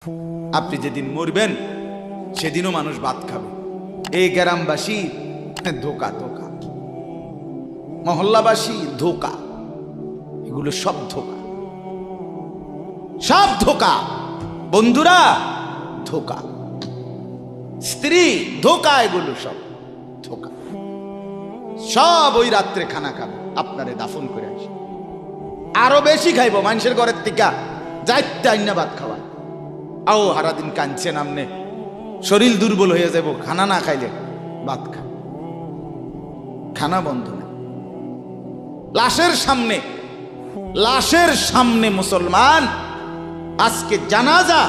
আপনি যেদিন মরবেন সেদিনও মানুষ ভাত খাবে। এই গ্রামবাসী ধোকা ধোকা, মহল্লাবাসী ধোকা, এগুলো সব ধোকা, সব ধোকা। বন্ধুরা ধোকা, স্ত্রী ধোকা, এগুলো সব ধোকা। সব ওই রাত্রে খানা খাবে, আপনারে দাফন করে আসে। আরো বেশি খাইব মানুষের ঘরের থেকে যাইতে আইনা ভাত খাওয়ায়। আও হারাদিন কাঁদছেন আমনে, শরীর দুর্বল হয়ে যাব খানা না খাইলে। ভাত খা, খানা বন্ধ না। লাশের সামনে, লাশের সামনে মুসলমান আজকে জানাজা,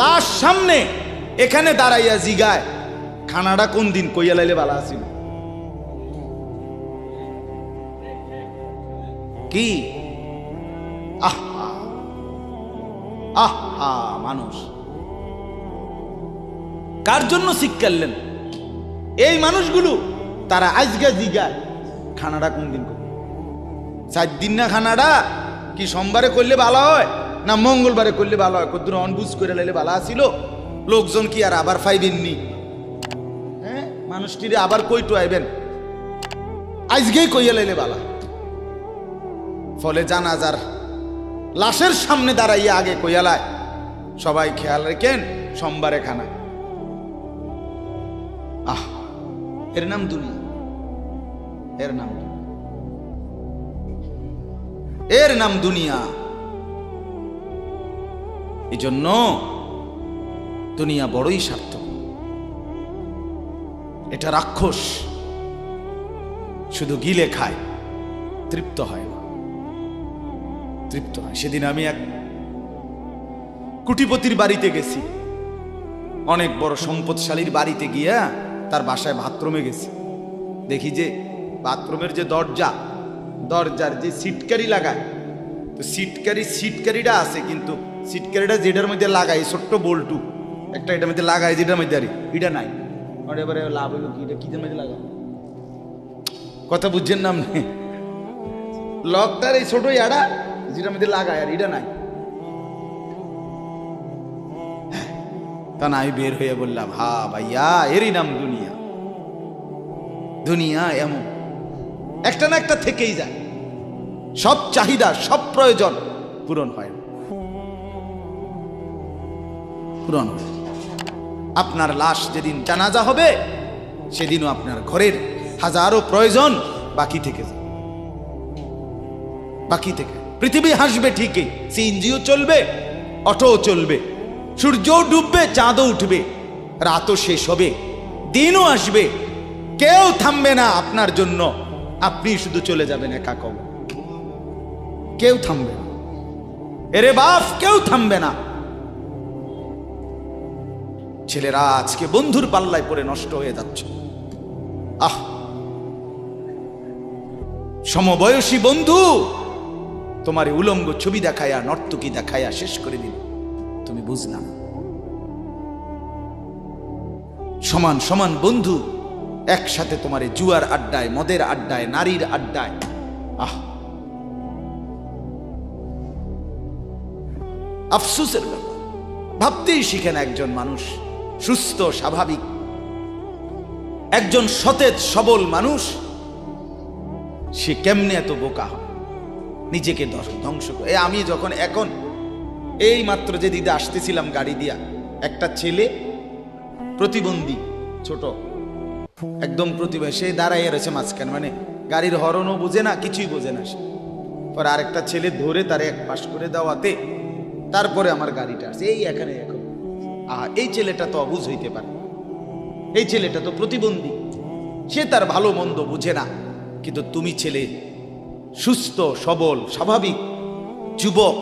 লাশ সামনে, এখানে দাঁড়াইয়া জিগায় খানাটা কোন দিন কইয়া লাইলে ভালো আছিল। কি আহা আহা, মানুষ কার জন্য শিক্ষালেন? এই মানুষগুলো তারা আজকে জিগায় খানাটা কোন দিন করবে। 4 দিন না খানাটা কি সোমবারে করলে ভালো হয় না মঙ্গলবারে করলে ভালো হয়? কদ্দুর অনবুঝ করে লাইলে ভালো আছিল। লোকজন কি আর আবার ফাইবেননি? হ্যাঁ, মানুষটিরে আবার কইটো আইবেন, আজকেই কইয়া লাইলে ভালো। ফলে জানাজার লাশের সামনে দাঁড়াইয়া আগে কইয়ালায় সবাই খেয়াল রেখেন সোমবারে খানা। আহ, এর নাম দুনিয়া, এর নাম দুনিয়া, এর নাম দুনিয়া। এই জন্য দুনিয়া বড়ই সার্থক। এটা রাক্ষস, শুধু গিলে খায়, তৃপ্ত হয় না, তৃপ্ত হয়। সেদিন আমি এক কুটিপতির বাড়িতে গেছি, অনেক বড় সম্পদশালীর বাড়িতে গিয়া তার বাসায় বাথরুমে গেছি। দেখি যে বাথরুমের যে দরজা, দরজার যে সিটকারি লাগায়, তো সিটকারিটা আছে, কিন্তু সিটকারিটা যেটার মধ্যে লাগাই ছোট্ট বল্টু একটা, এটার মধ্যে লাগাই যেটার মধ্যে আরে এটা নাই। এবারে লাভ হইল কি, এটা কিদের মধ্যে লাগাই? কথা বুঝছেন না আপনি? লকটার এই ছোট ইয়াটা যেটার মধ্যে লাগায় আর এটা নাই। তা না, আমি বের হয়ে বললাম, হা ভাইয়া, এরই নাম দুনিয়া। দুনিয়া এমন একটা না একটা থেকেই যায়, সব চাহিদা সব প্রয়োজন পূরণ হয় না, পূরণ হয়। আপনার লাশ যেদিন জানাজা হবে সেদিনও আপনার ঘরের হাজারো প্রয়োজন বাকি থেকে যায়, বাকি থেকে। পৃথিবী হাসবে ঠিকই, সিএনজিও চলবে, অটোও চলবে, সূর্যও ডুববে, চাঁদও উঠবে, রাতও শেষ হবে, দিনও আসবে, কেউ থামবে না আপনার জন্য। আপনি শুধু চলে যাবেন একা কবর, কেউ থামবে না। এরে বাপ, কেউ থামবে না। ছেলেরা আজকে বন্ধুর পাল্লায় পড়ে নষ্ট হয়ে যাচ্ছে। আহ, সমবয়সী বন্ধু তোমার উলঙ্গ ছবি দেখায়া, নর্তকী দেখায়া শেষ করে দিল, তুমি বুঝলাম। সমান সমান বন্ধু একসাথে তোমার জুয়ার আড্ডায়, মদের আড্ডায়, নারীর আড্ডায়। আহ, আফসোসের ব্যাপার। ভাবতেই শিখেন একজন মানুষ সুস্থ স্বাভাবিক, একজন সতেজ সবল মানুষ, সে কেমনে এত বোকা হয়, নিজেকে ধ্বংস করে। আমি যখন এখন এই মাত্র যে দিদা আসতেছিলাম গাড়ি দিয়া, একটা ছেলে প্রতিবন্ধী, ছোট একদম প্রতিভা, সে দাঁড়াইয়া রয়েছে মাঝখানে, মানে গাড়ির হরনও বোঝে না, কিছুই বোঝে না সে। পরে আরেকটা ছেলে ধরে তারে এক পাশ করে দেওয়াতে তারপরে আমার গাড়িটা আসছে এই এখানে। এখন এই ছেলেটা তো অবুঝ হইতে পারে, এই ছেলেটা তো প্রতিবন্ধী, সে তার ভালো মন্দ বুঝে না। কিন্তু তুমি ছেলে সুস্থ সবল স্বাভাবিক যুবক,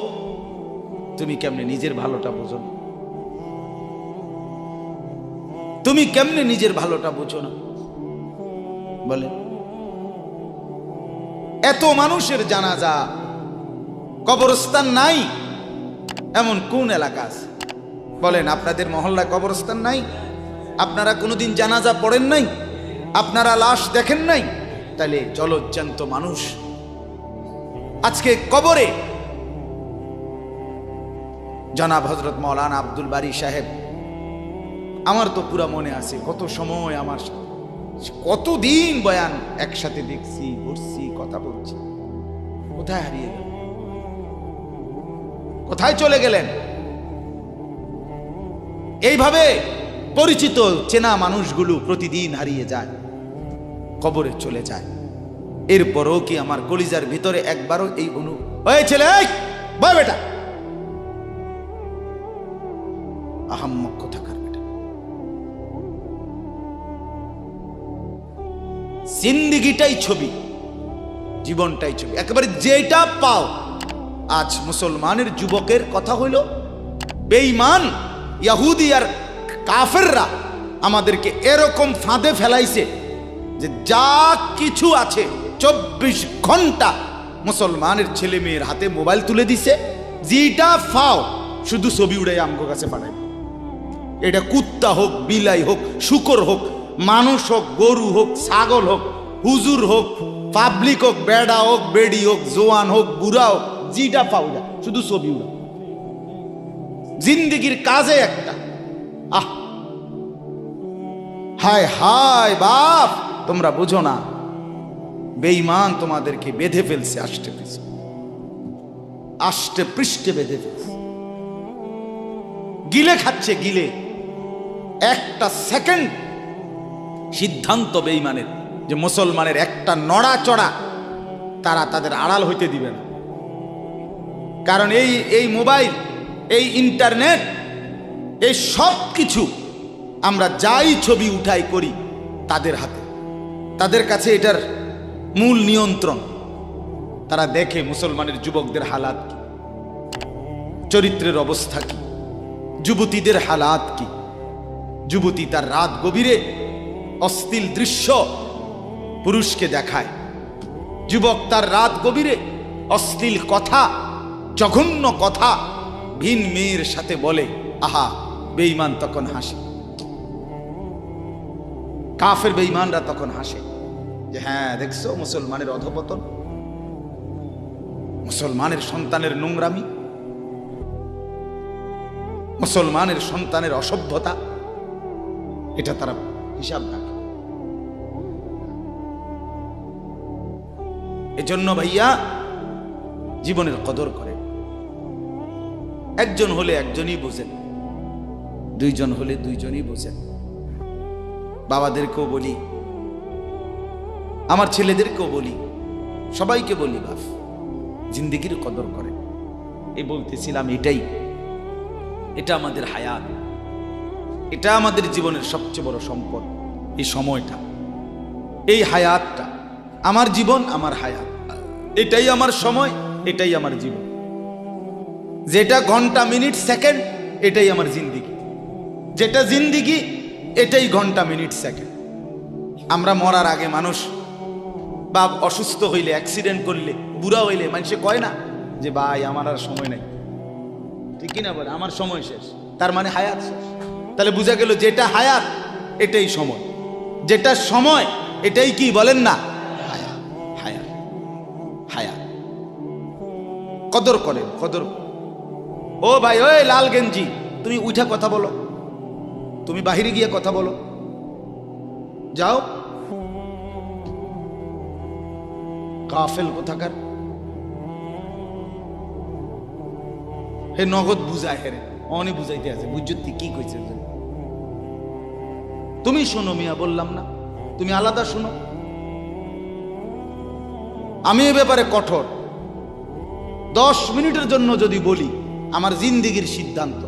তুমি কেমনে নিজের ভালোটা বোঝো না? তুমি কেমনে নিজের ভালোটা বোঝো না বলে? এত মানুষের জানাজা, কবরস্থান নাই এমন কোন এলাকা আছে বলেন? আপনাদের মহল্লায় কবরস্থান নাই? আপনারা কোনোদিন জানাজা পড়েন নাই? আপনারা লাশ দেখেন নাই? তাহলে জলজ্জান্ত মানুষ আজকে কবরে জনাব হযরত মাওলানা আব্দুল বারী সাহেব, আমার তো পুরা মনে আছে কত সময় আমার কতদিন বয়ান একসাথে দেখছি, ঘুরছি, কথা বলছি। কোথায় হারিয়ে গেল? কোথায় চলে গেলেন? এইভাবে পরিচিত চেনা মানুষগুলো প্রতিদিন হারিয়ে যায়, কবরে চলে যায়। এরপরও কি আমার কলিজার ভিতরে একবারও এই ওই ছেলে, বয় বেটা, আহাম্মক কোথাকার বেটা। জিন্দেগিটাই ছবি, জীবনটাই ছবি, একেবারে যেটা পাও। আজ মুসলমানের যুবকের কথা হইল বেঈমান ইহুদি আর কাফেররা আমাদেরকে এরকম ফাঁদে ফেলাইছে যে যা কিছু আছে 24 ঘন্টা মুসলমানের ছেলে মেয়ের হাতে মোবাইল তুলে দিছে। যেটা ফাও শুধু ছবি উড়াই আমগো কাছে পাঠায়। এটা কুত্তা হোক, বিলাই হোক, শুকর হোক, মানুষ হোক, গরু হোক, ছাগল হোক, হুজুর হোক, পাবলিক হোক, বেড়া হোক, বেড়ি হোক, জোয়ান হোক, বুড়া হোক, যেটা পাও যা শুধু ছবি উড়া। জিন্দেগির কাজে একটা। আহ, হায় হায় বাপ, তোমরা বুঝো না, বেঈমান তোমাদেরকে বেঁধে ফেলছে, আষ্টে পৃষ্ঠে বেঁধে ফেলছে, গিলে খাচ্ছে, গিলে। একটা সেকেন্ড সিদ্ধান্ত বেঈমানের যে মুসলমানের একটা নড়াচড়া তারা তাদের আড়াল হইতে দিবে না। কারণ এই মোবাইল, এই ইন্টারনেট, এই সব কিছু আমরা যাই ছবি উঠাই করি তাদের হাতে, তাদের কাছে এটার মূল নিয়ন্ত্রণ। তারা দেখে মুসলমানের যুবকদের হালাত কি, চরিত্রের অবস্থা কি, যুবতীদের হালাত কি। যুবতী তার রাত গভীরে অশ্লীল দৃশ্য পুরুষকে দেখায়, যুবক তার রাত গভীরে অশ্লীল কথা, জঘন্য কথা ভিন মেয়ের সাথে বলে। আহা, বেঈমান তখন হাসে, কাফের বেঈমানরা তখন হাসে যে হ্যাঁ দেখছো মুসলমানের অধপতন, মুসলমানের সন্তানের নোংরামি, মুসলমানের সন্তানের অসভ্যতা, এটা তারা হিসাব রাখে। এজন্য ভাইয়া জীবনের কদর করে। একজন হলে একজনই বোঝেন, দুইজন হলে দুইজনই বোঝেন। বাবাদেরকেও বলি, আমার ছেলেদেরকেও বলি, সবাইকে বলি, বাপ জিন্দেগির কদর করে। এই বলতেছিলাম, এটা আমাদের হায়াত, এটা আমাদের জীবনের সবচেয়ে বড় সম্পদ। এই সময়টা, এই হায়াতটা, আমার জীবন, আমার হায়াত, এটাই আমার সময়, এটাই আমার জীবন। যেটা ঘন্টা, মিনিট, সেকেন্ড, এটাই আমার জিন্দেগি। যেটা জিন্দেগি, এটাই ঘন্টা, মিনিট, সেকেন্ড। আমরা মরার আগে মানুষ বা অসুস্থ হইলে, অ্যাক্সিডেন্ট করলে, বুড়া হইলে মানুষে কয় না যে ভাই আমার আর সময় নাই, ঠিক কিনা বলে, আমার সময় শেষ, তার মানে হায়াত শেষ। তাহলে বোঝা গেল যেটা হায়াত এটাই সময়, যেটা সময় এটাই কি বলেন না, হায়াত। হায়াত, হায়াত কদর করেন, কদর। ও ভাই, ওই লাল গেঞ্জি, তুমি উঠা কথা বলো, তুমি বাহিরে গিয়ে কথা বলো, যাও। কাফেল কোথাকার, হে নগদ বুঝায়, হেরে অনেক বুঝাইতে আছে, বুঝতে কি কইছে। তুমি শোনো মিয়া, বললাম না, তুমি আলাদা শোনো। আমি এ ব্যাপারে কঠোর। 10 মিনিটের জন্য যদি বলি আমার জিন্দেগির সিদ্ধান্ত,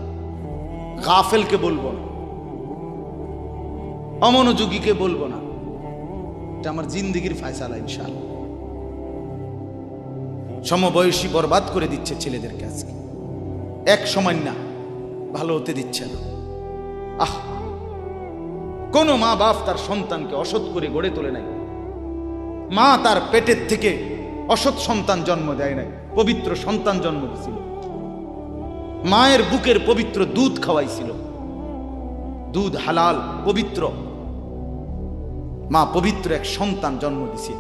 গাফেলকে বলবো না, অমনোযোগীকে বলবো না, এটা আমার জিন্দেগির ফায়সালা ইনশাআল্লাহ। সমবয়সী বরবাদ করে দিচ্ছে ছেলেদেরকে আজকে, এক সময় না ভালো হতে দিচ্ছে না। আহ, কোন মা বাপ তার সন্তানকে অসৎ করে গড়ে তোলে নাই। মা তার পেটের থেকে অসৎ সন্তান জন্ম দেয় নাই, পবিত্র সন্তান জন্ম দিয়েছিল। মায়ের বুকের পবিত্র দুধ খাওয়াইছিল, দুধ হালাল পবিত্র। মা পবিত্র এক সন্তান জন্ম দিয়েছিল।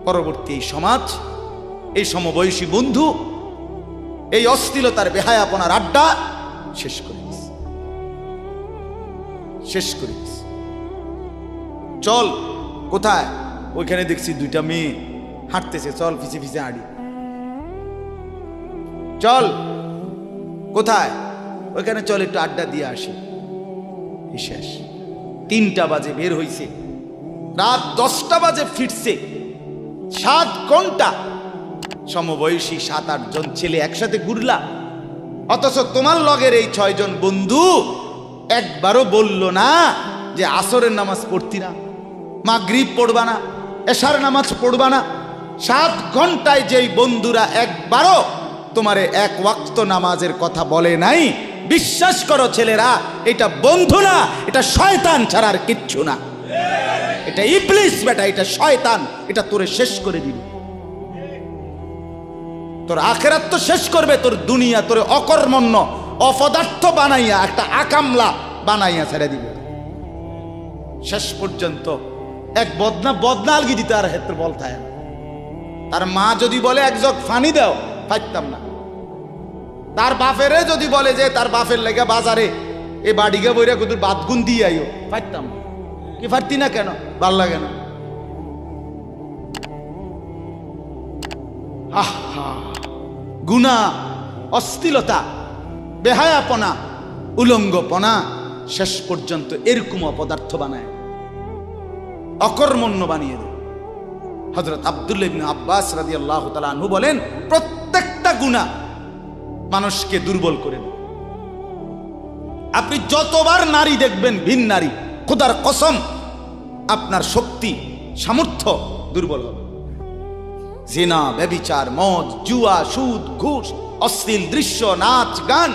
পরবর্তী এই সমাজ, এই সমবয়সী বন্ধু এই অশ্লীলতার বেহায়াপনার আড্ডা শেষ করে দিস, শেষ করে দিস। চল কোথায়? ওইখানে দেখছি দুইটা মেয়ে হাঁটতেছে, চল ফিসে ফিসে হাঁটি। চল কোথায়? ওইখানে চল একটু আড্ডা দিয়ে আসি। শেষ। 3টা বাজে বের হইছে, রাত 10টা বাজে ফিরছে। 7 ঘন্টা সমবয়সী 7-8 জন ছেলে একসাথে ঘুরলা, অথচ তোমার লগের এই 6 জন বন্ধু একবারও বলল না যে আসরের নামাজ পড়তি না, মাগরিব পড়বা না, এশার নামাজ পড়বা না। 7 ঘন্টায় যেই বন্ধুরা একবারও তোমারে 1 ওয়াক্ত নামাজের কথা বলে নাই, বিশ্বাস করো ছেলেরা, এটা বন্ধু না, এটা শয়তান ছাড়া আর কিচ্ছু না। এটা ইবলিস বেটা, এটা শয়তান, এটা তোরে শেষ করে দিবে। তোর আখিরাত তো শেষ করবে, তোর দুনিয়া তোরে অকর্মণ্য অপদার্থ বানাইয়া একটা আকামলা বানাইয়া ছেড়ে দিবে। শেষ পর্যন্ত এক বদনা আলগি দিতে আর হেত্র বলতায়। তার মা যদি বলে 1 জগ পানি দাও, পাইতাম না। তার বাপেরে যদি বলে যে তার বাপের লেগে বাজারে এ বাড়িকে বইরা কুদুর বাদগুন দিয়ে আইও, পাইতাম না। কি পারতি না কেন? ভাল লাগে না। গুনাহ, অশ্লীলতা, বেহায়াপনা, উলঙ্গপনা শেষ পর্যন্ত এরকম অপদার্থ বানায়, অকর্মণ্য বানিয়ে দেয়। হযরত আব্দুল্লাহ ইবনে আব্বাস রাদিয়াল্লাহু তাআলা আনহু বলেন, প্রত্যেকটা গুনাহ মানুষকে দুর্বল করে দেয়। আপনি যতবার নারী দেখবেন ভিন নারী, খোদার কসম আপনার শক্তি সামর্থ্য দুর্বল হবে। জিনা, ব্যভিচার, মদ, জুয়া, সুদ, ঘুষ, অশ্লীল দৃশ্য, নাচ গান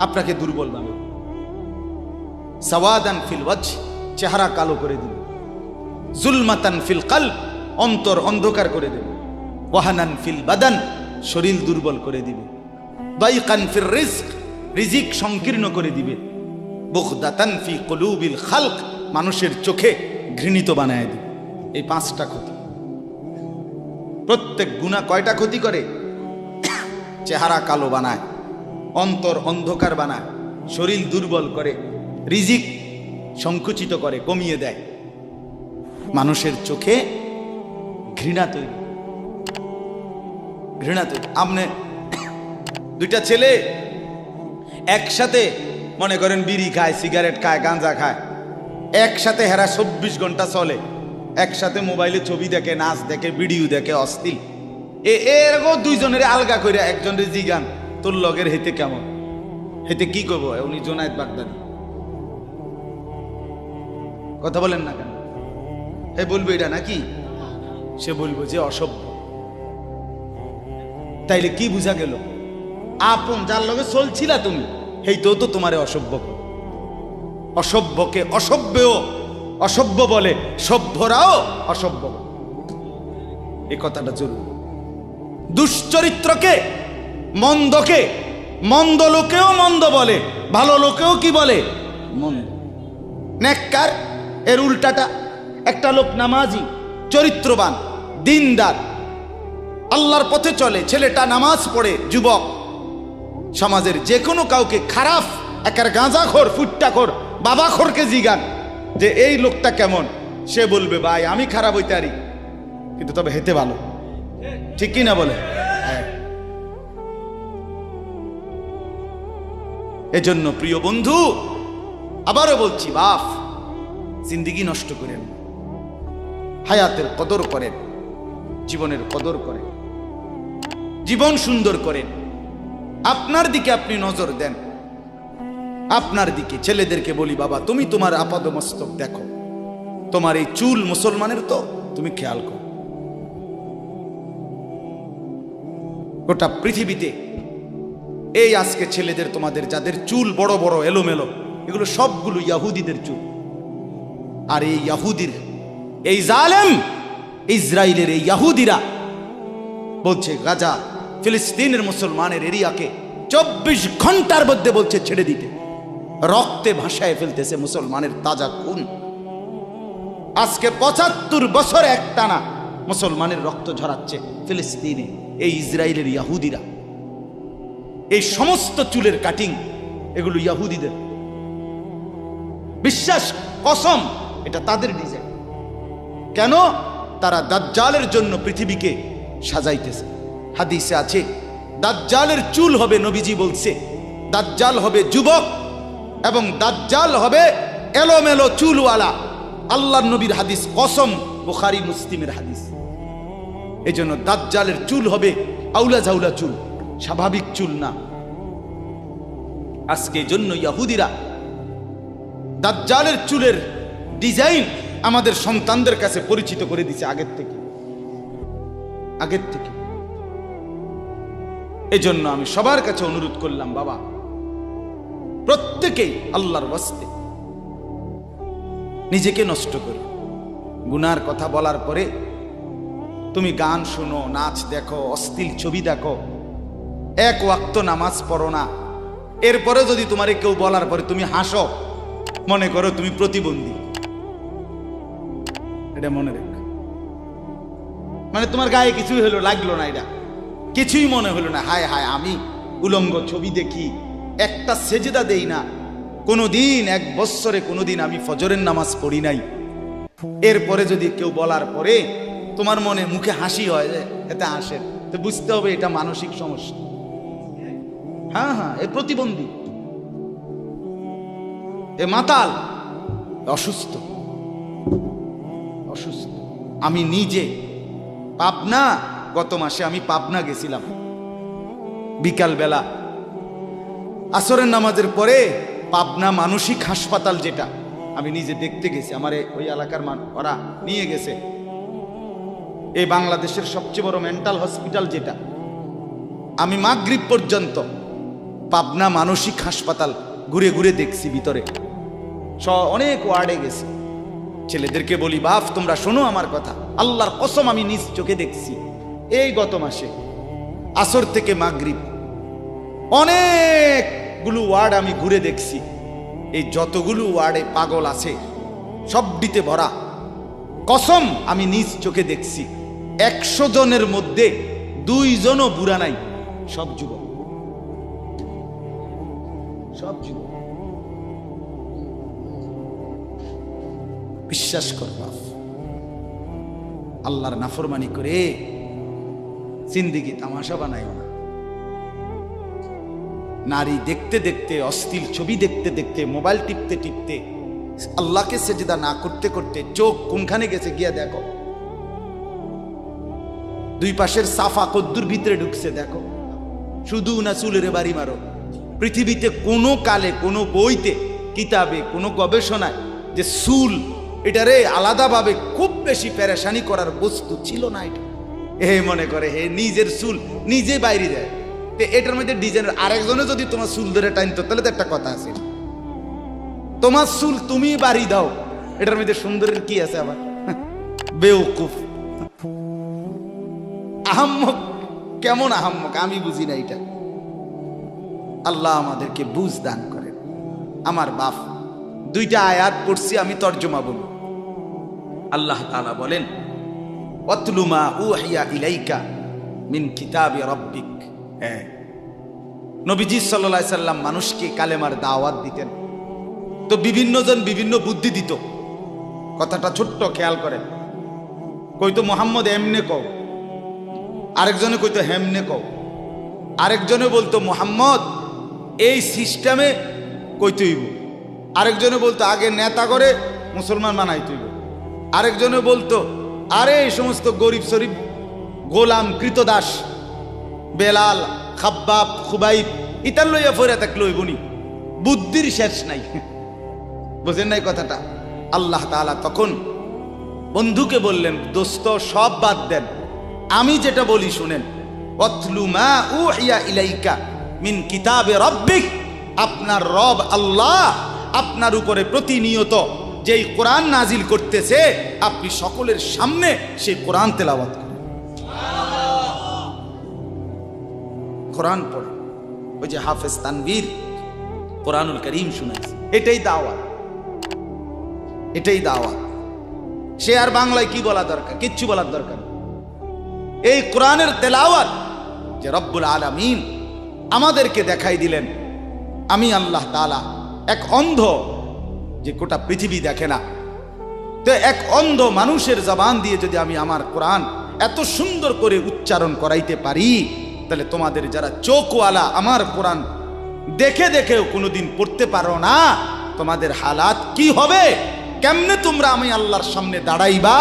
আপনাকে দুর্বল বানাবে। সাওয়াদান ফিল ওয়াজহ, চেহারা কালো করে দিবে। জুলমাতান ফিল কলব, অন্তর অন্ধকার করে দেবে। ওয়াহানান ফিল বাদান, শরীর দুর্বল করে দিবে। দাইকান ফির রিজক, রিজিক সংকীর্ণ করে দিবে। বুগদাতান ফি কুলুবিল খালক, মানুষের চোখে ঘৃণিত বানায় দিবে। এই 5টা ক্ষতি। প্রত্যেক গুনাহ কয়টা ক্ষতি করে? চেহারা কালো বানায়, অন্তর অন্ধকার বানায়, শরীর দুর্বল করে, রিজিক সংকুচিত করে, কমিয়ে দেয়, মানুষের চোখে ঘৃণা তৈরি, ঘৃণা তৈরি। আপনি 2টা ছেলে একসাথে মনে করেন বিড়ি খায়, সিগারেট খায়, গাঁজা খায়, একসাথে হেরা 24 ঘন্টা চলে, একসাথে মোবাইলে ছবি দেখে, নাচ দেখে, ভিডিও দেখে, অশ্লীল। এরকম 2 জনের আলগা করে একজনের জিগান তোর লগের হেতে কেমন, হেতে কি করবো? উনি জোনায়েদ বাগদাদি। কথা বলেন না কেন? হে বলবো এটা নাকি? সে বলবো যে অসভ্য। তাইলে কি বুঝা গেল? আপন যার লগে চলছিলা তুমি, হেইতেও তো তোমারে অসভ্য। অসভ্যকে অসভ্যও অসভ্য বলে, সভ্যরাও অসভ্য। এই কথাটা জরুরি। দুশ্চরিত্রকে, মন্দকে মন্দ লোকেও মন্দ বলে, ভালো লোকেও কি বলে? মন্দ। নেককার এর উল্টাটা। একটা লোক নামাজি, চরিত্রবান, দিনদার, আল্লাহর পথে চলে, ছেলেটা নামাজ পড়ে, যুবক, সমাজের যে কোনো কাউকে খারাপ, একার গাঁজাখোর, ফুট্টাখোর, বাবাখোরকে জিগান যে এই লোকটা কেমন, সে বলবে ভাই আমি খারাপ হইতে পারি, কিন্তু তবে হেতে ভালো। ঠিক কি না বলে? হ্যাঁ। এজন্য প্রিয় বন্ধু, আবারও বলছি, বাপ জিন্দেগি নষ্ট করেন, হায়াতের কদর করেন, জীবনের কদর করেন, জীবন সুন্দর করেন। আপনার দিকে আপনি নজর দেন, আপনার দিকে। ছেলেদেরকে বলি, বাবা তুমি তোমার আপাদমস্তক দেখো, তোমার এই চুল মুসলমানের তো তুমি খেয়াল করো। গোটা পৃথিবীতে এই আজকে ছেলেদের, তোমাদের যাদের চুল বড় বড় এলোমেলো, এগুলো সবগুলো ইয়াহুদিদের চুল। আর এই ইয়াহুদির, এই জালেম ইসরায়েলের এই ইয়াহুদিরা বলছে গাজা, ফিলিস্তিনের মুসলমানের এরিয়াকে 24 ঘন্টার মধ্যে বলছে ছেড়ে দিতে। রক্তে ভাসায় ফেলতেছে মুসলমানের তাজা খুন। আজকে 75 বছর একটানা মুসলমানের রক্ত ঝরাচ্ছে ফিলিস্তিনে এই ইসরায়েলের ইয়াহুদিরা। এই সমস্ত চুলের কাটিং এগুলো ইহুদিদের, বিশ্বাস কসম এটা তাদের ডিজাইন। কেন? তারা দাজ্জালের জন্য পৃথিবীকে সাজাইতেছে। হাদিসে আছে দাজ্জালের চুল হবে, নবীজি বলছে দাজ্জাল হবে যুবক এবং দাজ্জাল হবে এলোমেলো চুলওয়ালা। আল্লাহর নবীর হাদিস, কসম, বুখারী মুসলিমের হাদিস। এই জন্য দাজ্জালের চুল হবে আউলা ঝাউলা চুল, স্বাভাবিক চুল না। আজকে জন্য ইহুদিরা দাজ্জালের চুলের ডিজাইন আমাদের সন্তানদের কাছে পরিচিত করে দিছে আগের থেকে। এই জন্য আমি সবার কাছে অনুরোধ করলাম, বাবা প্রত্যেকেই আল্লাহর ওয়াস্তে নিজেকে নষ্ট করে। গুনার কথা বলার পরে তুমি গান শোনো, নাচ দেখো, অশ্লীল ছবি দেখো, এক ওয়াক্ত নামাজ পড়ো না, এরপরে যদি তোমারে কেউ বলার পরে তুমি হাসো, মনে করো তুমি প্রতিবন্ধী। এটা মনে রেখ, মানে তোমার গায়ে কিছুই হলো, লাগলো না, এটা কিছুই মনে হলো না। হায় হায়, আমি উলঙ্গ ছবি দেখি, একটা সেজদা দেই না কোনোদিন, 1 বছরে কোনোদিন আমি ফজরের নামাজ পড়ি নাই, এরপরে যদি কেউ বলার পরে তোমার মনে মুখে হাসি হয়, এতে হাসে, তো বুঝতে হবে এটা মানসিক সমস্যা। হ্যাঁ হ্যাঁ, এ প্রতিবন্ধী, এ মাতাল, অসুস্থ। আমি নিজে পাবনা, গত মাসে আমি পাবনা গেছিলাম, বিকাল বেলা আসরের নামাজের পরে পাবনা মানসিক হাসপাতাল, যেটা আমি নিজে দেখতে গেছি, আমার ওই এলাকার ওরা নিয়ে গেছে, এই বাংলাদেশের সবচেয়ে বড় মেন্টাল হসপিটাল যেটা। আমি মাগরিব পর্যন্ত পাবনা মানসিক হাসপাতাল ঘুরে ঘুরে দেখছি, ভিতরে অনেক ওয়ার্ডে গেছি। ছেলেদেরকে বলি, বাপ তোমরা শোনো আমার কথা, আল্লাহর কসম আমি নিজ চোখে দেখছি, এই গত মাসে আসর থেকে মাগরিব অনেকগুলো ওয়ার্ড আমি ঘুরে দেখছি। এই যতগুলো ওয়ার্ডে পাগল আছে সবটিতে ভরা, কসম আমি নিজ চোখে দেখছি। 100 জনের মধ্যে 2 জনও বুড়া নাই, সব যুবক, সব যুবক। বিশ্বাস কর বাপ, আল্লাহর নাফরমানি করে জিন্দেগি তামাশা বানাইও না। নারী দেখতে দেখতে, অশ্লীল ছবি দেখতে দেখতে, মোবাইল টিপতে টিপতে, আল্লাহকে সেজদা না করতে করতে চোখ কোনখানে গেছে গিয়া দেখো। 2 পাশের সাফা কদ্দুর ভিতরে ঢুকছে দেখো। শুধু না চুলের বাড়ি মারো, পৃথিবীতে কোনো কালে, কোনো বইতে, কিতাবে, কোনো গবেষণায় যে চুল এটারে আলাদাভাবে খুব বেশি পেরেশানি করার বস্তু ছিল না। এটা মনে করে নিজের চুল নিজে বাইরে দেয়, এটার মধ্যে ডিজাইনের আরেকজনে যদি তোমার চুল ধরে টাইনতো তাহলে তো একটা কথা আছে, তোমার চুল তুমি বাড়ি দাও, এটার মধ্যে সুন্দরের কি আছে আবার? বেউকুফ, আহাম্মক, কেমন আহাম্মক আমি বুঝি না এটা। আল্লাহ আমাদেরকে বুঝ দান করেন। আমার বাপ 2টা আয়াত পড়ছি, আমি তর্জমা বলব। আল্লাহ তাআলা বলেন, ওয়াতলু মা উহিয়া ইলাইকা মিন কিতাবি রাব্বিক। নবীজি সাল্লাল্লাহু আলাইহি সাল্লাম মানুষকে কালেমার দাওয়াত দিতেন, তো বিভিন্ন জন বিভিন্ন বুদ্ধি দিত। কথাটা ছোট্ট, খেয়াল করেন। কইতো মোহাম্মদ এমনে কও, আরেকজনে কইতো হেমনে কও, আরেকজনে বলতো মোহাম্মদ এই সিস্টেমে কইতে হইব, আরেকজনে বলতো আগে নেতা করে মুসলমান বানাইতে হইব, আরেকজনে বলতো আরে এই সমস্ত গরিব শরীফ গোলাম কৃতদাস বেলাল খাব্বাব খুবাইব ইতার লইয়া ফইরা থাকলে হইবনি, বুদ্ধির শেষ নাই। বুঝেন নাই কথাটা? আল্লাহ তাআলা তখন বন্ধুকে বললেন, দোস্ত সব বাদ দেন, আমি যেটা বলি শুনেন। ওয়াতলু মা উহিয়া ইলাইকা মিন কিতাবে রাব্বিক, আপনার রব আল্লাহ আপনার উপরে প্রতিনিয়ত যেই কোরআন নাজিল করতেছে, আপনি সকলের সামনে সেই কোরআন তেলাওয়াত করেন, কোরআন পড়েন। ওই যে হাফেজ তানভীর কোরআনুল কারীম শুনাইছে, এটাই দাওয়াত, এটাই দাওয়াত। সে আর বাংলায় কি বলা দরকার? কিচ্ছু বলার দরকার। এই কোরআনের তেলাওয়াত যে রব্বুল আলামিন আমাদেরকে দেখাই দিলেন আমি আল্লাহ তাআলা এক অন্ধ, যে গোটা পৃথিবী দেখে না, তো এক অন্ধ মানুষের জবান দিয়ে যদি আমি আমার কোরআন এত সুন্দর করে উচ্চারণ করাইতে পারি, তাহলে তোমাদের যারা চোখওয়ালা আমার কোরআন দেখে দেখেও কোনোদিন পড়তে পারো না, তোমাদের হালাত কি হবে? কেমনে তোমরা আমি আল্লাহর সামনে দাঁড়াইবা?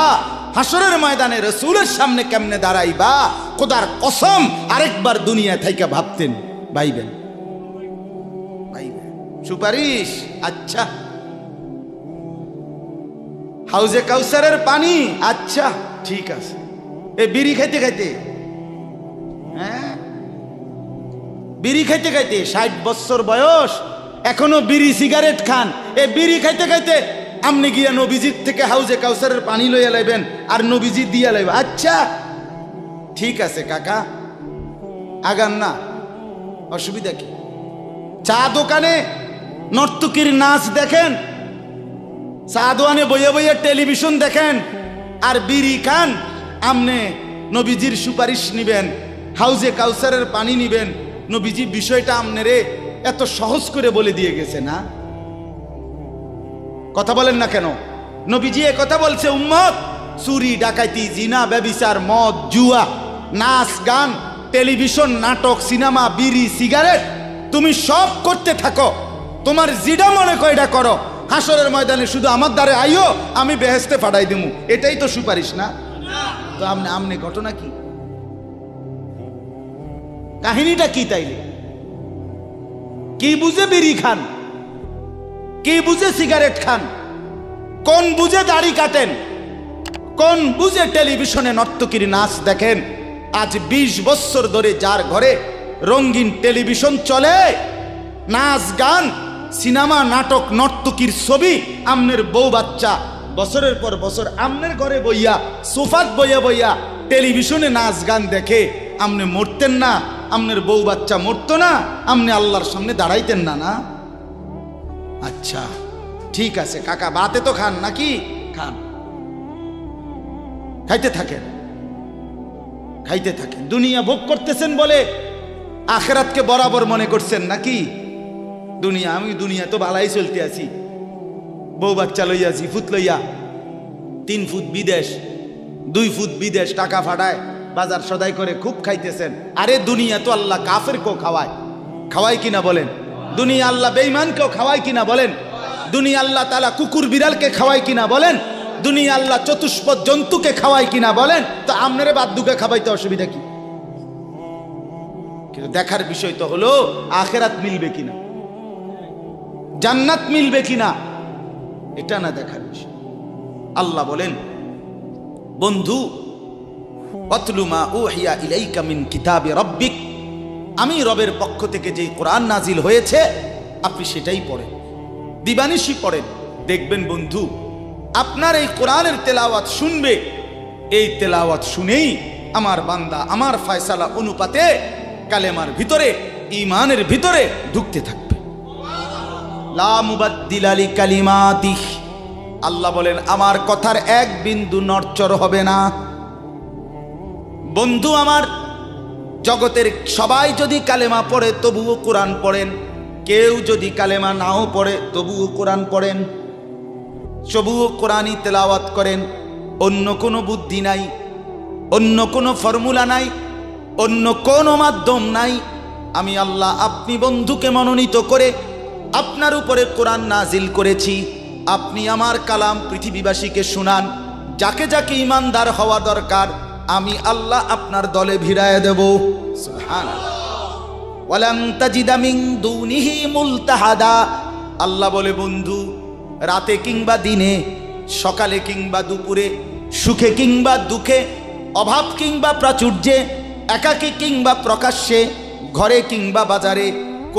হাসরের ময়দানে রাসূলের সামনে কেমনে দাঁড়াইবা? খোদার কসম আরেকবার দুনিয়া থেকে ভাবতেন, ভাইবেন সুপারিশ। আচ্ছা, হাউজে কাউসারের পানি, আচ্ছা ঠিক আছে। এই বিড়ি খাইতে খাইতে, হ্যাঁ বিড়ি খাইতে খাইতে 60 বছর বয়স, এখনো বিড়ি সিগারেট খান। এই বিড়ি খাইতে খাইতে আপনি গিয়া নবীজির থেকে হাউজে কাউসারের পানি লইয়া লাইবেন আর নবীজি দিয়া লাইবেন। আচ্ছা ঠিক আছে কাকা, আগান না, অসুবিধা কি? চা দোকানে নর্তকীর নাচ দেখেন, চা দোকানে বইয়া বইয়া টেলিভিশন দেখেন, আর বিড়ি খান। আমনে নবীজির সুপারিশ নিবেন, হাউজে কাউসারের পানি নিবেন। নবীজি বিষয়টা আমনেরে এত সহজ করে বলে দিয়ে গেছে না? কথা বলেন না কেন? নবীজি এ কথা বলছে, উম্মত চুরি ডাকাতি জিনা ব্যভিচার মদ জুয়া নাচ গান টেলিভিশন নাটক সিনেমা বিড়ি সিগারেট তুমি সব করতে থাকো, তোমার যেটা মনে করে এটা করো, হাসরের ময়দানে শুধু আমার দ্বারে আইও, আমি বেহেশতে ফাটাই দেবো। এটাই তো সুপারিশ না? তো আমনে ঘটনা কি, কাহিনীটা কি? তাইলে কি বুঝে বিড়ি খান, কি বুঝে সিগারেট খান, কোন বুঝে দাড়ি কাটেন, কোন বুঝে টেলিভিশনে নর্তকীর নাচ দেখেন? আজ 20 বছর ধরে যার ঘরে রঙিন টেলিভিশন চলে, নাচ গান সিনেমা নাটক নর্তকীর ছবি, আমনের বউ বাচ্চা বছরের পর বছর আমনের ঘরে বইয়া সোফাত বইয়া বইয়া টেলিভিশনে নাচ গান দেখে, আমনে মরতেন না? আমনের বউ বাচ্চা মরতো না? আমনে আল্লাহর সামনে দাঁড়াইতেন না? না? আচ্ছা ঠিক আছে কাকা, বাতে তো খান নাকি? খান, খাইতে থাকেন, খাইতে থাকেন। দুনিয়া ভোগ করতেছেন বলে আখিরাতকে বরাবর মনে করছেন নাকি? দুনিয়া, আমি দুনিয়া তো ভালাই চলতে আছি, বউ বাচ্চা লইয়া, ফুট লইয়া, 3 ফুট বিদেশ 2 ফুট বিদেশ, টাকা ফাটায় বাজার সদাই করে খুব খাইতেছেন। আরে দুনিয়া তো আল্লাহ কাফেরকেও খাওয়ায়, খাওয়ায় কিনা বলেন? দুনিয়া আল্লাহ বেঈমানকেও খাওয়ায় কিনা বলেন? দুনিয়া আল্লাহ তাআলা কুকুর বিড়ালকে খাওয়ায় কিনা বলেন? দুনিয়া আল্লাহ চতুষ্পদ জন্তুকে খাওয়ায় কিনা বলেন? তো আপনারে বাদ্দুকে খাওয়াইতে অসুবিধা কি? কিন্তু দেখার বিষয় তো হলো আখিরাত মিলবে কিনা, জান্নাত মিলবে কিনা, এটা না দেখার বিষয়। আল্লাহ বলেন, বন্ধু ওয়াতলু মা উহিয়া ইলাইকা মিন কিতাবি রাব্বিক, আমি রবের পক্ষ থেকে যেই কোরআন নাজিল হয়েছে আপনি সেটাই পড়েন, দিবানিশি পড়েন। দেখবেন বন্ধু, আপনার এই কোরআনের তেলাওয়াত শুনবে, এই তেলাওয়াত শুনেই আমার বান্দা আমার ফয়সালা অনুপাতে কালেমার ভিতরে, ঈমানের ভিতরে ঢুকতে থাকবে। লা মুবাদ্দিলা লিকালিমাতিহ, আল্লাহ বলেন আমার কথার এক বিন্দু নড়চড় হবে না। বন্ধু আমার, জগতের সবাই যদি কালেমা পড়ে তবুও কোরআন পড়েন, কেউ যদি কালেমা নাও পড়ে তবুও কোরআন পড়েন, তবুও কোরআনই তেলাওয়াত করেন। অন্য কোনো বুদ্ধি নাই, অন্য কোনো ফর্মুলা নাই, অন্য কোনো মাধ্যম নাই। আমি আল্লাহ আপনি বন্ধুকে মনোনীত করে আপনার উপরে কোরআন নাজিল করেছি, আপনি আমার কালাম পৃথিবীবাসীকে শুনান। যাকে যাকে ইমানদার হওয়া দরকার আমি আল্লাহ আপনার দলে ভিড়ায় দেব। সুবহানাল্লাহ। ওয়ালান তাজিদা মিন দুনিহি মুলতাহাদা, আল্লাহ বলে বন্ধু রাতে কিংবা দিনে, সকালে কিংবা দুপুরে, সুখে কিংবা দুঃখে, অভাব কিংবা প্রাচুর্যে, একাকী কিংবা প্রকাশ্যে, ঘরে কিংবা বাজারে,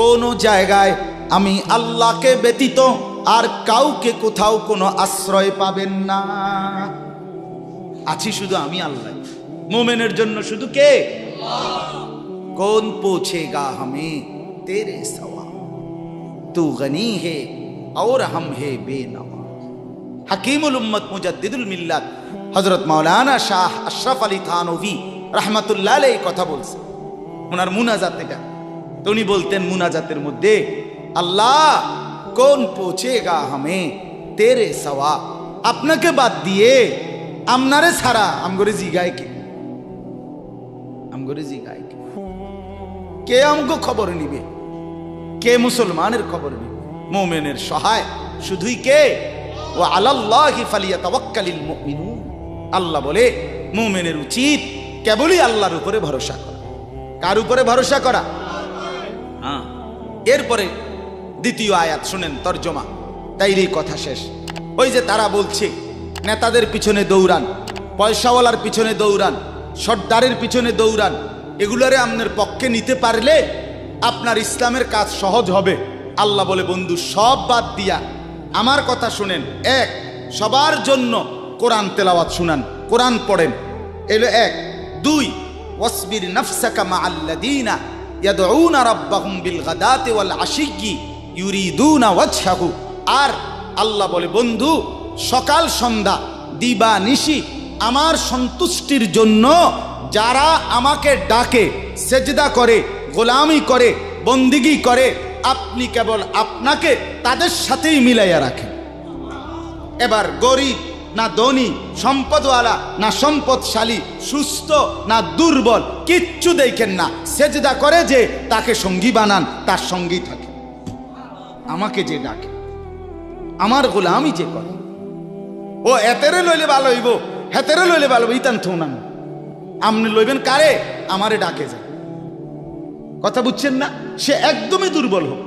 কোনো জায়গায় আমি আল্লাহকে ব্যতীত আর কাউকে কোথাও কোনো আশ্রয় পাবেন না। আছি শুধু আমি আল্লাহ। মোমেনের জন্য শুধু কে? कौन पूछेगा हमें तेरे सवाल, तू गनी है और हम है बेनवा। हकीमुल उम्मत मुजद्दिदुल मिल्लत हजरत मौलाना शाह अशरफ अली थानवी रहमतुल्लाह अलैहि কথা বলছে ওনার মুনাজাত। এটা তো উনি বলতেন মুনাজাতের মধ্যে, আল্লাহ কোন পৌঁছেগা হামে তেরে সওয়া, আপনাকে বাদ দিয়ে আমনারে ছাড়া আমগরে জিগায় কে, আমগরে জিগায় কে, কে আমগো খবর নিবে, কে মুসলমানের খবর নিবে? মুমিনের সহায় শুধুই কে? ওয়া আলাল্লাহি ফালিয়াতাওয়াক্কালিল মুমিনুন। আল্লাহ বলে মুমিনের উচিত কেবলই আল্লাহর উপরে ভরসা করা। কার উপরে ভরসা করা? হ্যাঁ। এরপরে দ্বিতীয় আয়াত শুনেন, তর্জমা, তাইরই কথা শেষ। ওই যে তারা বলছে নেতাদের পিছনে দৌড়ান, পয়সাওয়ালার পিছনে দৌড়ান, সর্দারের পিছনে দৌড়ান, এগুলারে আপনার পক্ষে নিতে পারলে আপনার ইসলামের কাজ সহজ হবে। আল্লাহ বলে বন্ধু সব বাদ দিয়া আমার কথা শুনেন। এক, সবার জন্য কোরআন তেলাওয়াত শুনান, কোরআন পড়েন, এলো এক। দুই, ওয়াসবির নাফসাকা মাআল্লাযীনা ইয়াদউনা রাব্বাহুম বিল গাদাতি ওয়াল আশিয়্যি ইউরিদুনা ওয়াজহাহু। আর আল্লাহ বলে বন্ধু সকাল সন্ধ্যা দিবা নিশি আমার সন্তুষ্টির জন্য যারা আমাকে ডাকে, সেজদা করে, গোলামি করে, বন্দিগি করে, আপনি কেবল আপনাকে তাদের সাথেই মিলাইয়া রাখেন। এবার গরিব না ধনী, সম্পদওয়ালা না সম্পদশালী, সুস্থ না দুর্বল, কিচ্ছু দেখেন না, সেজদা করে যে তাকে সঙ্গী বানান, তার সঙ্গী থাকে। আমাকে যে ডাকে, আমার গোলামি যে করে, ও এতেরে লইলে ভালো হইব, হেতেরে লইলে ভালো হইব, ইতান থো না, আপনি লইবেন কারে? আমারে ডাকে যায়। কথা বুঝছেন না? সে একদমই দুর্বল হোক।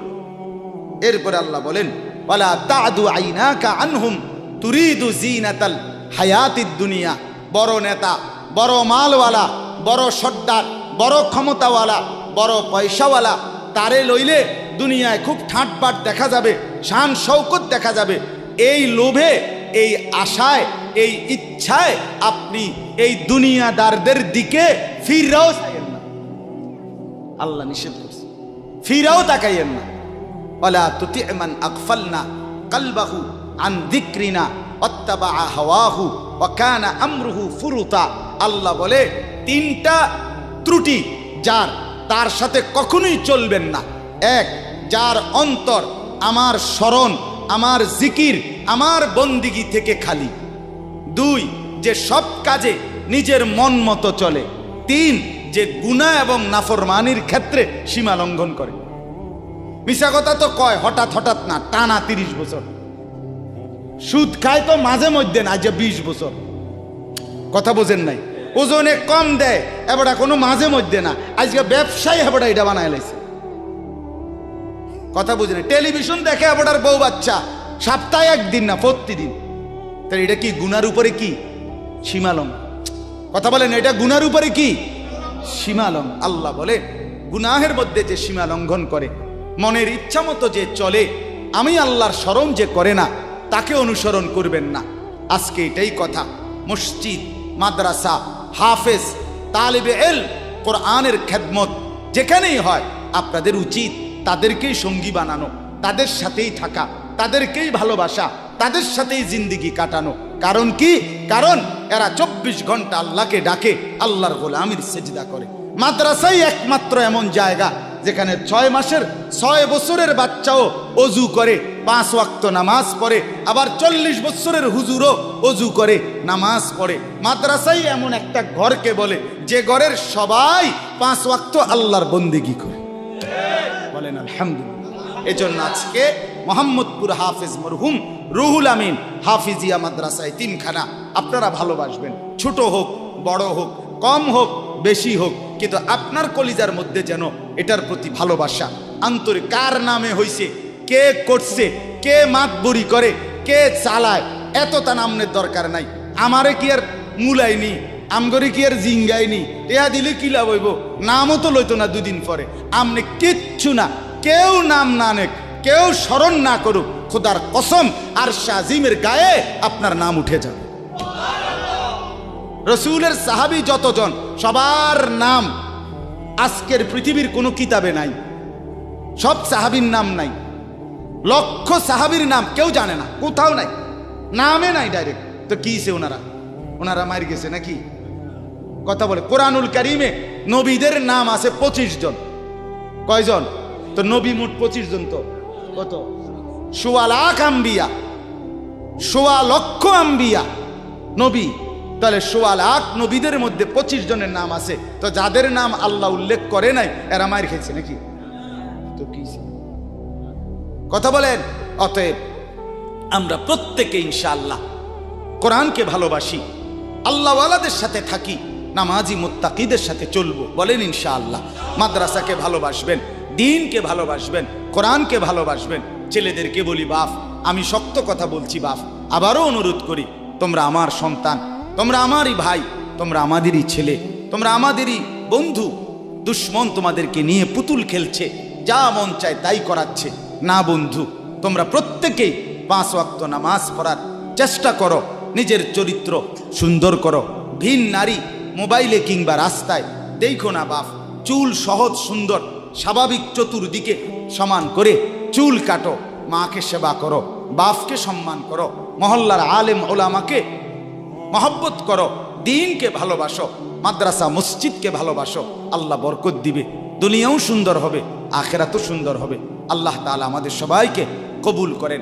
এরপরে আল্লাহ বলেন, ওয়ালা তাদু আইনাকা আনহুম তুরিদু জিনাতাল হায়াতিদ দুনিয়া। বড় নেতা, বড় মালওয়ালা, বড় সর্দার, বড় ক্ষমতাওয়ালা, বড় পয়সাওয়ালা, তারে লইলে দুনিয়ায় খুব ঠাটবাট দেখা যাবে, শান শৌকত দেখা যাবে। এই লোভে, এই আশায়, এই ইচ্ছায় আপনি এই দুনিয়াদারদের দিকে ফিরাও চাইয়েন না। আল্লাহ নিষেধ করছে, ফিরাও তাকাইয়েন না। ওয়ালা তুতি' মান আগফালনা কলবাহু আন যিকরিনা ওয়াত্তাবা হাওয়াহু ওয়া কানা আমরুহু ফুরুতা। আল্লাহ বলে তিনটা ত্রুটি যার, তার সাথে কখনোই চলবেন না। এক, যার অন্তর আমার স্মরণ, আমার জিকির, আমার বন্দিগি থেকে খালি। দুই, যে সব কাজে নিজের মন মতো চলে। তিন, যে গুনাহ এবং নাফরমানির ক্ষেত্রে সীমা লঙ্ঘন করে। মিশা কথা তো কয় হঠাৎ হঠাৎ না, টানা 30 বছর। সুদ খায় তো মাঝে মধ্যে না, যে 20 বছর। কথা বোঝেন নাই? ওজনে কম দেয় এবার কোনো মাঝে মধ্যে না, আজকে ব্যবসায়ী হেবড়া এটা বানায় লাইছে। কথা বুঝেন? টেলিভিশন দেখে হেবড়ার বউ বাচ্চা, সপ্তাহে একদিন না, প্রতিদিন। তাহলে এটা কি গুনার উপরে কি সীমালং? কথা বলেন, এটা গুনার উপরে কি সীমালং? আল্লাহ বলে গুনাহের মধ্যে যে সীমা লঙ্ঘন করে, মনের ইচ্ছা মতো যে চলে, আমি আল্লাহর স্মরণ যে করে না, তাকে অনুসরণ করবেন না। আজকে এটাই কথা। মসজিদ, মাদ্রাসা, হাফেজ, তালিবে ইলম, কোরআনের খেদমত যেখানেই হয়, আপনাদের উচিত তাদেরকেই সঙ্গী বানানো, তাদের সাথেই থাকা, তাদেরকেই ভালোবাসা, তাদের সাথেই জিন্দিগি কাটানো। কারণ কি? কারণ এরা 24 ঘন্টা আল্লাহকে ডাকে, আল্লাহর গোলামির সেজদা করে। মাদ্রাসাই একমাত্র এমন জায়গা যেখানে 6 মাসের 6 বছরের বাচ্চাও অজু করে, 5 ওয়াক্ত নামাজ পড়ে, আবার 40 বছরের হুজুরও অজু করে, নামাজ পড়ে। মাদ্রাসাই এমন একটা ঘরকে বলে যে ঘরের সবাই 5 ওয়াক্ত আল্লাহর বন্দেগী করে। বলেন আলহামদুলিল্লাহ। এজন্য আজকে মোহাম্মদপুর হাফেজ মরহুম রুহুল আমিন হাফিজিয়া মাদ্রাসায় 3খানা আপনারা ভালোবাসবেন। ছোট হোক, বড় হোক, কম হোক, বেশি হোক, কিন্তু আপনার কলিজার মধ্যে যেন এটার প্রতি ভালোবাসা, আন্তরিক। কার নামে হইছে, কে করছে, কে মাতবরি করে, কে চালায়, এত তা নামের দরকার নাই। আমারে কি আর মুলাইনি, আমগরে কি আর জিঙ্গাইনি, টেহা দিলে কি লাভ হইব? নামও তো লইতো না 2 দিন পরে। আমনে কিচ্ছু না, কেউ নাম না নেক, কেউ স্মরণ না করুক, খোদার কসম আরশ আজিমের গায়ে আপনার নাম উঠে যাবে। রসুলের সাহাবী যতজন, সবার নাম আজকের পৃথিবীর কোনো কিতাবে নাই। সব সাহাবীর নাম নাই। লক্ষ সাহাবীর নাম কেউ জানে না, কোথাও নাই, নামে নাই ডাইরেক্ট। তো কিছে ওনারা মার গেছে নাকি? কথা বলে কোরআনুল কারীমে নবীদের নাম আছে 25 জন। কয়জন? তো নবী মোট 25 জন। তো কত? 1.25 লাখ আম্বিয়া, 1.25 লক্ষ আম্বিয়া নবী। তাহলে 1.25 লাখ নবীদের মধ্যে 25 জনের নাম আছে। তো যাদের নাম আল্লাহ উল্লেখ করে নাই এরা মার খেয়েছে নাকি? তো কি কথা বলেন? অতএব আমরা প্রত্যেকে ইনশাআল্লাহ কোরআনকে ভালোবাসি, আল্লাহওয়ালাদের সাথে থাকি, নামাজি মুত্তাকিদের সাথে চলবো। বলেন ইনশাআল্লাহ। মাদ্রাসাকে ভালোবাসবেন, দ্বীনকে ভালোবাসবেন, কোরআনকে ভালোবাসবেন। ছেলেদেরকে বলি, বাপ আমি শক্ত কথা বলছি, বাপ আবারও অনুরোধ করি, তোমরা আমার সন্তান, তোমরা আমারই ভাই, তোমরা আমাদেরই ছেলে, তোমরা আমাদেরই বন্ধু। দুশ্মন তোমাদেরকে নিয়ে পুতুল খেলছে, যা মন চায় তাই করাচ্ছে। না বন্ধু, তোমরা প্রত্যেকেই 5 ওয়াক্ত নামাজ পড়ার চেষ্টা করো, নিজের চরিত্র সুন্দর করো। ভিন নারী মোবাইলে কিংবা রাস্তায় দেখো না বাপ। চুল সহজ সুন্দর স্বাভাবিক চতুর্দিকে সমান করে চুল কাটো, মাকে সেবা করো, বাপকে সম্মান করো, মহল্লার আলেম ওলামাকে মহব্বত করো, দ্বীনকে ভালোবাসো, মাদ্রাসা মসজিদকে ভালোবাসো। আল্লাহ বরকত দিবে, দুনিয়াও সুন্দর হবে, আখেরাতও সুন্দর হবে। আল্লাহ তাআলা আমাদের সবাইকে কবুল করেন।